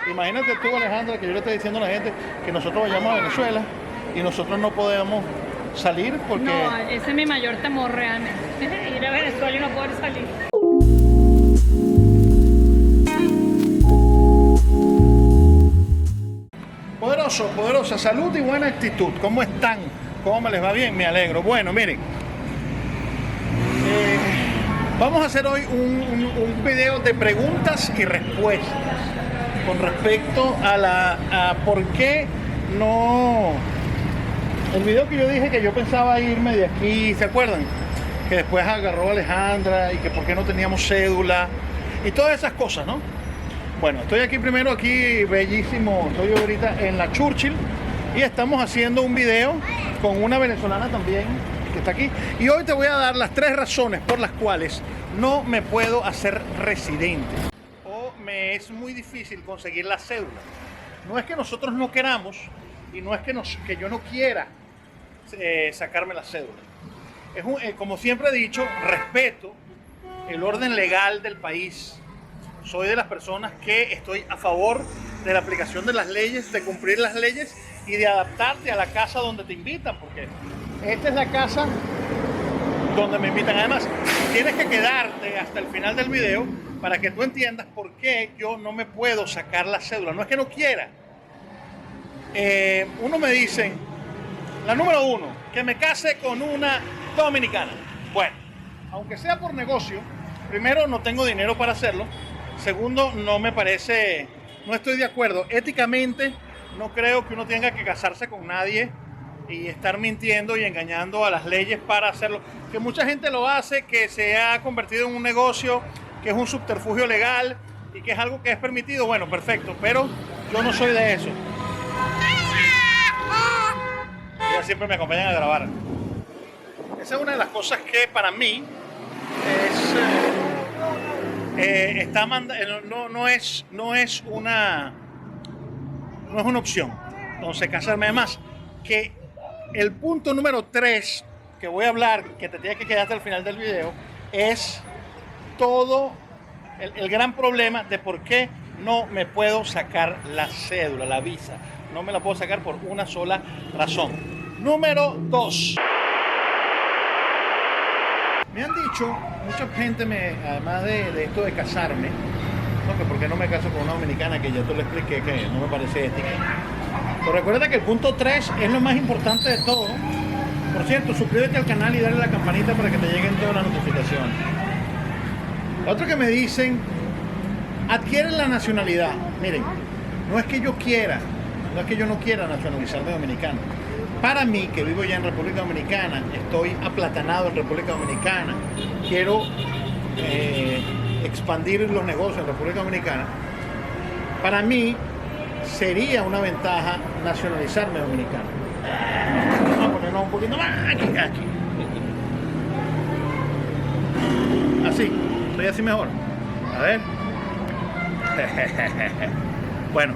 Imagínate tú, Alejandra, que yo le estoy diciendo a la gente que nosotros vayamos a Venezuela y nosotros no podemos salir porque... No, ese es mi mayor temor realmente. Ir a Venezuela y no poder salir. Poderosa salud y buena actitud. ¿Cómo están? ¿Cómo me les va? Bien, me alegro. Bueno, miren. Vamos a hacer hoy un video de preguntas y respuestas con respecto a por qué no... El video que yo dije que yo pensaba irme de aquí, ¿se acuerdan? Que después agarró a Alejandra y que por qué no teníamos cédula y todas esas cosas, ¿no? Bueno, estoy aquí primero, aquí bellísimo, estoy ahorita en la Churchill y estamos haciendo un video con una venezolana también que está aquí. Y hoy te voy a dar las 3 razones por las cuales no me puedo hacer residente o me es muy difícil conseguir la cédula. No es que nosotros no queramos y no es que yo no quiera sacarme la cédula. Como siempre he dicho, respeto el orden legal del país. Soy de las personas que estoy a favor de la aplicación de las leyes, de cumplir las leyes y de adaptarte a la casa donde te invitan, porque esta es la casa donde me invitan. Además, tienes que quedarte hasta el final del video para que tú entiendas por qué yo no me puedo sacar la cédula. No es que no quiera. Uno me dice, la número 1, que me case con una dominicana. Bueno, aunque sea por negocio, primero no tengo dinero para hacerlo. Segundo, no me parece, no estoy de acuerdo. Éticamente, no creo que uno tenga que casarse con nadie y estar mintiendo y engañando a las leyes para hacerlo. Que mucha gente lo hace, que se ha convertido en un negocio, que es un subterfugio legal y que es algo que es permitido. Bueno, perfecto, pero yo no soy de eso. Ellas siempre me acompañan a grabar. Esa es una de las cosas que para mí no es una opción. Entonces, casarme. Además, que el punto número 3 que voy a hablar, que te tienes que quedar hasta el final del video, es todo el gran problema de por qué no me puedo sacar la cédula, la visa. No me la puedo sacar por una sola razón. Número 2. Me han dicho, mucha gente, además de esto de casarme, ¿no? Que por qué no me caso con una dominicana, que ya te lo expliqué, que no me parece ética. Pero recuerda que el punto 3 es lo más importante de todo. Por cierto, suscríbete al canal y dale a la campanita para que te lleguen todas las notificaciones. Otro que me dicen, adquieren la nacionalidad. Miren, no es que yo no quiera nacionalizarme dominicano. Para mí, que vivo ya en República Dominicana, estoy aplatanado en República Dominicana, quiero expandir los negocios en República Dominicana, para mí sería una ventaja nacionalizarme dominicano. Vamos a ponernos un poquito más aquí. Así, estoy así mejor. A ver. Bueno,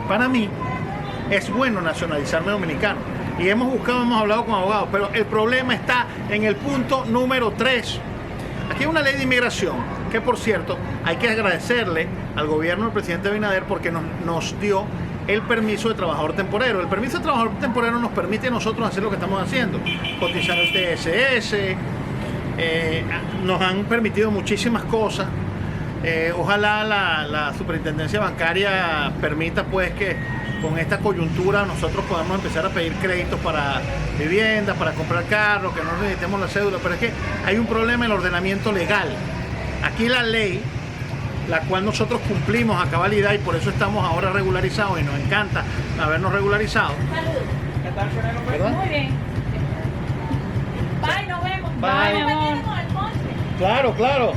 para mí es bueno nacionalizarme dominicano y hemos hablado con abogados, pero el problema está en el punto número 3. Aquí hay una ley de inmigración que, por cierto, hay que agradecerle al gobierno del presidente Abinader porque nos dio el permiso de trabajador temporero. El permiso de trabajador temporero nos permite a nosotros hacer lo que estamos haciendo, cotizar el TSS, nos han permitido muchísimas cosas. Ojalá la superintendencia bancaria permita pues que con esta coyuntura nosotros podamos empezar a pedir créditos para viviendas, para comprar carros, que no necesitemos la cédula, pero es que hay un problema en el ordenamiento legal. Aquí la ley, la cual nosotros cumplimos a cabalidad y por eso estamos ahora regularizados y nos encanta habernos regularizado. ¿Qué tal, ¿verdad? Muy bien. Bye, nos vemos. Bye. Mi amor. Claro.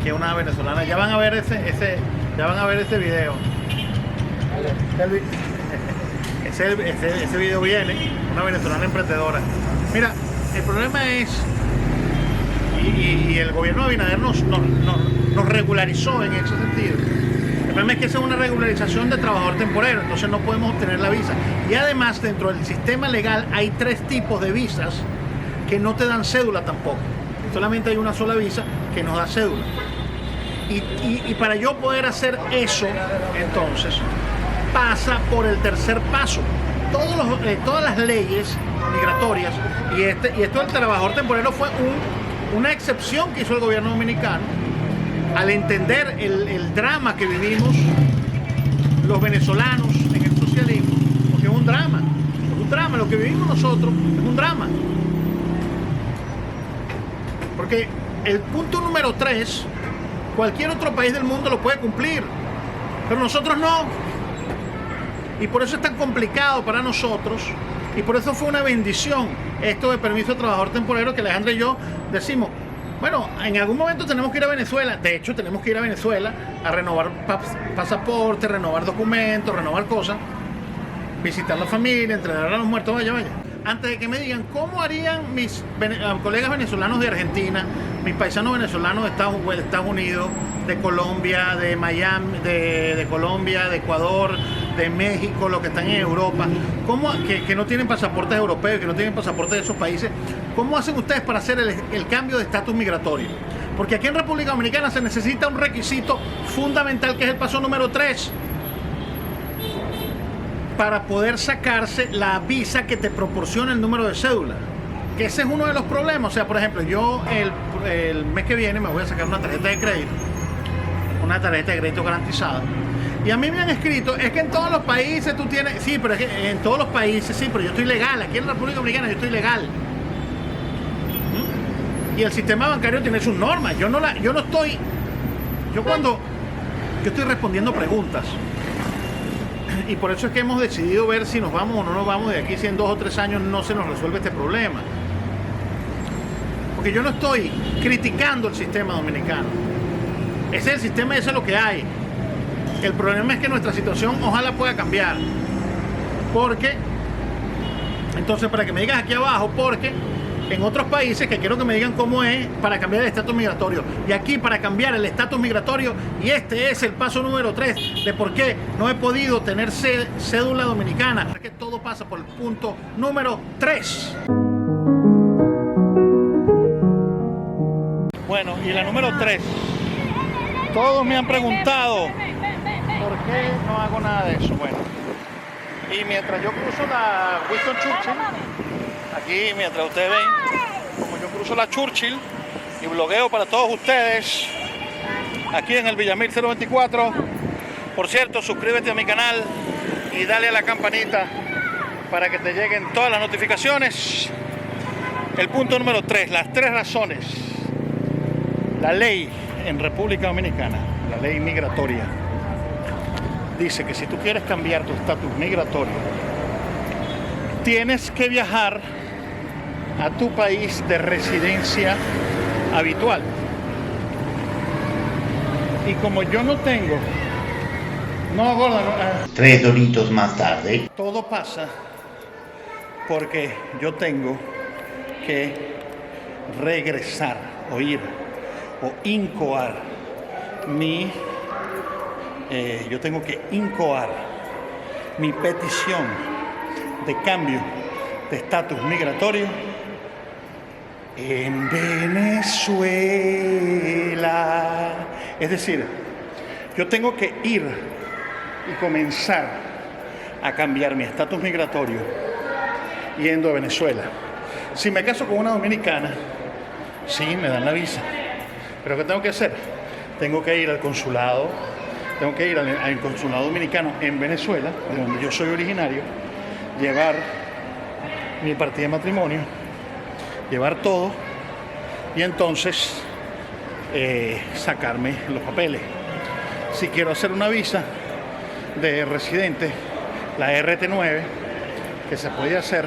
Que una venezolana, ya van a ver ese video. Ese video viene, una venezolana emprendedora. Mira, el problema es, y el gobierno de Abinader nos regularizó en ese sentido. El problema es que esa es una regularización de trabajador temporero, entonces no podemos obtener la visa. Y además, dentro del sistema legal hay 3 tipos de visas que no te dan cédula tampoco. Solamente hay una sola visa que nos da cédula. Y para yo poder hacer eso, entonces, pasa por el tercer paso. Todas las leyes migratorias, y esto del trabajador temporero fue una excepción que hizo el gobierno dominicano, al entender el drama que vivimos los venezolanos en el socialismo, porque es un drama, lo que vivimos nosotros es un drama. Porque el punto número 3, cualquier otro país del mundo lo puede cumplir, pero nosotros no. Y por eso es tan complicado para nosotros, y por eso fue una bendición esto de permiso de trabajador temporero, que Alejandra y yo decimos, bueno, en algún momento tenemos que ir a Venezuela. De hecho, tenemos que ir a Venezuela a renovar pasaporte, renovar documentos, renovar cosas, visitar la familia, entregar a los muertos, vaya. Antes de que me digan cómo harían mis colegas venezolanos de Argentina, mis paisanos venezolanos de Estados Unidos, de Colombia, de Miami, de Colombia, de Ecuador, de México, los que están en Europa, que no tienen pasaportes europeos, que no tienen pasaportes de esos países, ¿cómo hacen ustedes para hacer el cambio de estatus migratorio? Porque aquí en República Dominicana se necesita un requisito fundamental, que es el paso número 3, para poder sacarse la visa que te proporciona el número de cédula. Que ese es uno de los problemas. O sea, por ejemplo, yo el mes que viene me voy a sacar una tarjeta de crédito garantizada. Y a mí me han escrito, es que en todos los países tú tienes, sí, pero es que en todos los países, sí, pero yo estoy legal, aquí en la República Dominicana yo estoy legal. Y el sistema bancario tiene sus normas. Yo estoy respondiendo preguntas. Y por eso es que hemos decidido ver si nos vamos o no nos vamos de aquí, si en 2 o 3 años no se nos resuelve este problema. Porque yo no estoy criticando el sistema dominicano. Ese es el sistema y eso es lo que hay. El problema es que nuestra situación ojalá pueda cambiar. Porque, entonces para que me digas aquí abajo, porque en otros países, que quiero que me digan cómo es para cambiar el estatus migratorio. Y aquí para cambiar el estatus migratorio, y este es el paso número 3 de por qué no he podido tener cédula dominicana. Es que todo pasa por el punto número 3. Bueno, y la número 3. Todos me han preguntado por qué no hago nada de eso. Bueno, y mientras yo cruzo la Winston Churchill, aquí mientras ustedes ven como yo cruzo la Churchill y blogueo para todos ustedes aquí en el Villamil 024. Por cierto, suscríbete a mi canal y dale a la campanita para que te lleguen todas las notificaciones. El punto número 3, las 3 razones. La ley en República Dominicana, la ley migratoria, dice que si tú quieres cambiar tu estatus migratorio, tienes que viajar a tu país de residencia habitual. Y como yo no tengo, no, gorda, no, 3 doritos más tarde. todo pasa porque yo tengo que regresar o ir o incoar yo tengo que incoar mi petición de cambio de estatus migratorio en Venezuela. Es decir, yo tengo que ir y comenzar a cambiar mi estatus migratorio yendo a Venezuela. Si me caso con una dominicana, sí, me dan la visa. Pero ¿qué tengo que hacer? Tengo que ir al consulado, tengo que ir al consulado dominicano en Venezuela, de donde yo soy originario, llevar mi partida de matrimonio, llevar todo y entonces sacarme los papeles. Si quiero hacer una visa de residente, la RT9, que se puede hacer,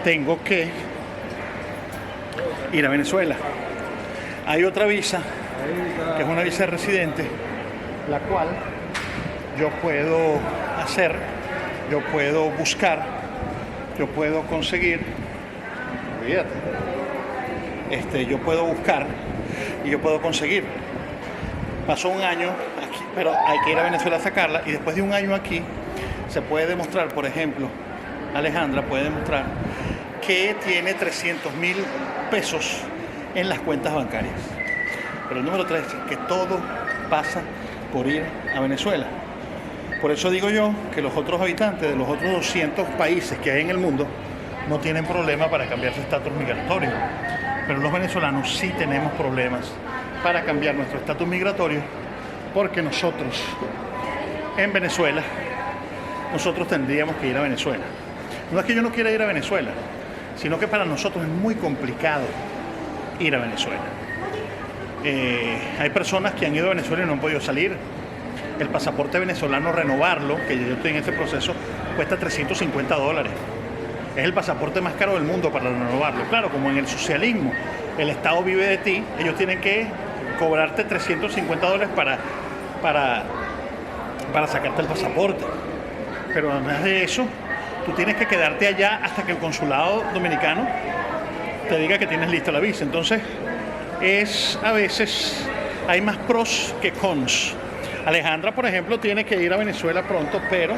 tengo que ir a Venezuela. Hay otra visa, que es una visa de residente, la cual yo puedo hacer, yo puedo buscar, yo puedo conseguir, olvídate, yo puedo buscar y yo puedo conseguir. Pasó un año aquí, pero hay que ir a Venezuela a sacarla, y después de un año aquí se puede demostrar, por ejemplo, Alejandra puede demostrar que tiene 300.000 pesos en las cuentas bancarias. Pero el número 3 es que todo pasa por ir a Venezuela. Por eso digo yo que los otros habitantes de los otros 200 países que hay en el mundo no tienen problema para cambiar su estatus migratorio. Pero los venezolanos sí tenemos problemas para cambiar nuestro estatus migratorio, porque nosotros en Venezuela, nosotros tendríamos que ir a Venezuela. No es que yo no quiera ir a Venezuela, sino que para nosotros es muy complicado ir a Venezuela. Hay personas que han ido a Venezuela y no han podido salir. El pasaporte venezolano, renovarlo, que yo estoy en ese proceso, cuesta $350. Es el pasaporte más caro del mundo para renovarlo. Claro, como en el socialismo, el Estado vive de ti, ellos tienen que cobrarte $350 para sacarte el pasaporte. Pero además de eso, tú tienes que quedarte allá hasta que el consulado dominicano te diga que tienes lista la visa. Entonces, a veces hay más pros que cons. Alejandra, por ejemplo, tiene que ir a Venezuela pronto, pero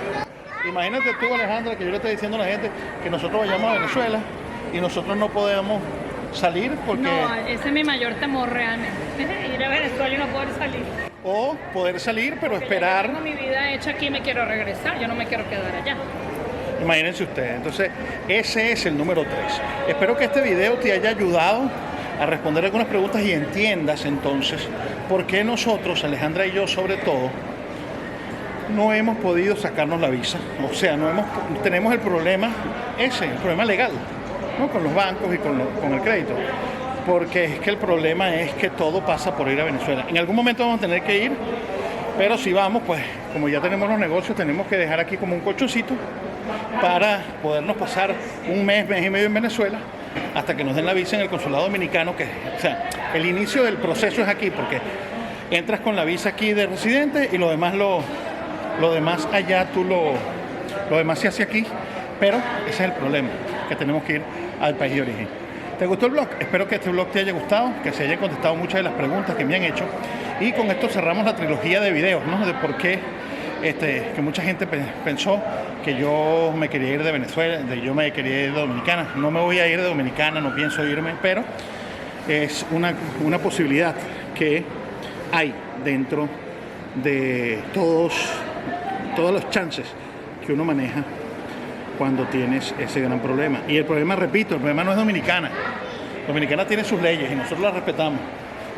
imagínate tú, Alejandra, que yo le estoy diciendo a la gente que nosotros vayamos a Venezuela y nosotros no podemos salir porque... No, ese es mi mayor temor realmente. Ir a Venezuela y no poder salir. O poder salir, pero Porque esperar... Yo tengo mi vida hecha aquí y me quiero regresar, yo no me quiero quedar allá. Imagínense ustedes. Entonces, ese es el número 3. Espero que este video te haya ayudado a responder algunas preguntas y entiendas entonces por qué nosotros, Alejandra y yo sobre todo, no hemos podido sacarnos la visa. O sea, tenemos el problema el problema legal, ¿no? Con los bancos y con el crédito. Porque es que el problema es que todo pasa por ir a Venezuela. En algún momento vamos a tener que ir, pero si vamos, pues como ya tenemos los negocios, tenemos que dejar aquí como un colchoncito para podernos pasar un mes y medio en Venezuela hasta que nos den la visa en el consulado dominicano. O sea, el inicio del proceso es aquí, porque entras con la visa aquí de residente y lo demás allá lo demás se hace aquí, pero ese es el problema, que tenemos que ir al país de origen. ¿Te gustó el blog? Espero que este blog te haya gustado, que se hayan contestado muchas de las preguntas que me han hecho, y con esto cerramos la trilogía de videos, ¿no? De por qué que mucha gente pensó que yo me quería ir de Venezuela, yo me quería ir de Dominicana. No me voy a ir de Dominicana, no pienso irme, pero es una posibilidad que hay dentro de todos los chances que uno maneja cuando tienes ese gran problema. Y el problema, repito, el problema no es Dominicana. Dominicana tiene sus leyes y nosotros las respetamos.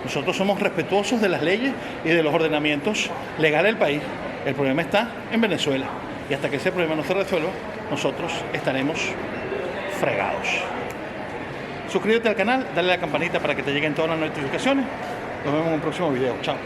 Nosotros somos respetuosos de las leyes y de los ordenamientos legales del país. El problema está en Venezuela. Y hasta que ese problema no se resuelva, nosotros estaremos fregados. Suscríbete al canal, dale a la campanita para que te lleguen todas las notificaciones. Nos vemos en un próximo video. Chao.